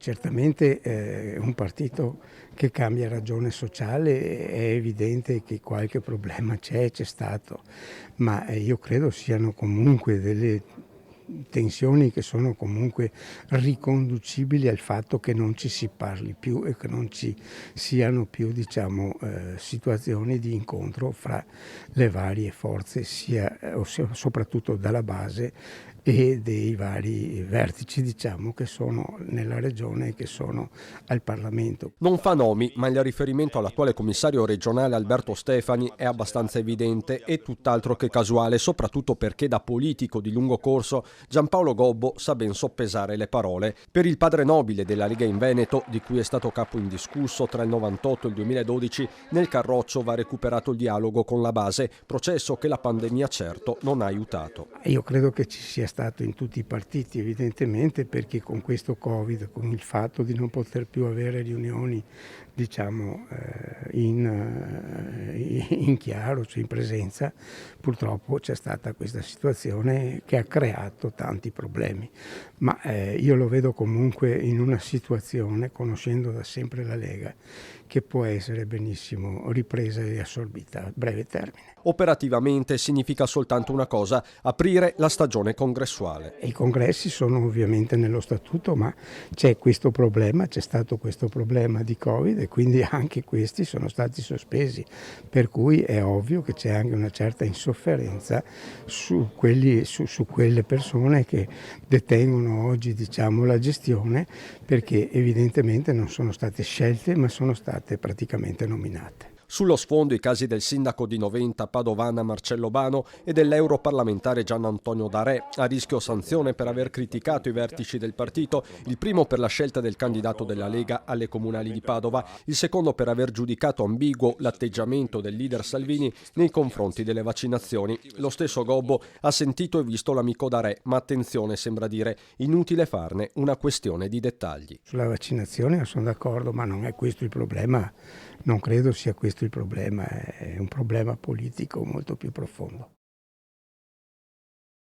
certamente un partito che cambia ragione sociale è evidente che qualche problema c'è stato, ma io credo siano comunque delle tensioni che sono comunque riconducibili al fatto che non ci si parli più e che non ci siano più, situazioni di incontro fra le varie forze, soprattutto dalla base e dei vari vertici, che sono nella regione e che sono al Parlamento. Non fa nomi, ma il riferimento all'attuale commissario regionale Alberto Stefani è abbastanza evidente e tutt'altro che casuale, soprattutto perché da politico di lungo corso Giampaolo Gobbo sa ben soppesare le parole. Per il padre nobile della Lega in Veneto, di cui è stato capo indiscusso tra il 98 e il 2012, nel Carroccio va recuperato il dialogo con la base, processo che la pandemia certo non ha aiutato. Io credo che ci sia stato in tutti i partiti, evidentemente, perché con questo Covid, con il fatto di non poter più avere riunioni in chiaro, cioè in presenza, purtroppo c'è stata questa situazione che ha creato tanti problemi. Ma io lo vedo comunque in una situazione, conoscendo da sempre la Lega, che può essere benissimo ripresa e assorbita a breve termine. Operativamente significa soltanto una cosa: aprire la stagione congressuale. I congressi sono ovviamente nello statuto, ma c'è stato questo problema di Covid e quindi anche questi sono stati sospesi, per cui è ovvio che c'è anche una certa insofferenza su quelle persone che detengono oggi la gestione, perché evidentemente non sono state scelte ma sono state praticamente nominate. Sullo sfondo i casi del sindaco di Noventa padovana Marcello Bano e dell'europarlamentare Gian Antonio D'Arè, a rischio sanzione per aver criticato i vertici del partito, il primo per la scelta del candidato della Lega alle comunali di Padova, il secondo per aver giudicato ambiguo l'atteggiamento del leader Salvini nei confronti delle vaccinazioni. Lo stesso Gobbo ha sentito e visto l'amico D'Arè, ma attenzione, sembra dire, inutile farne una questione di dettagli. Sulla vaccinazione sono d'accordo, ma non è questo il problema, non credo sia questo il problema, è un problema politico molto più profondo.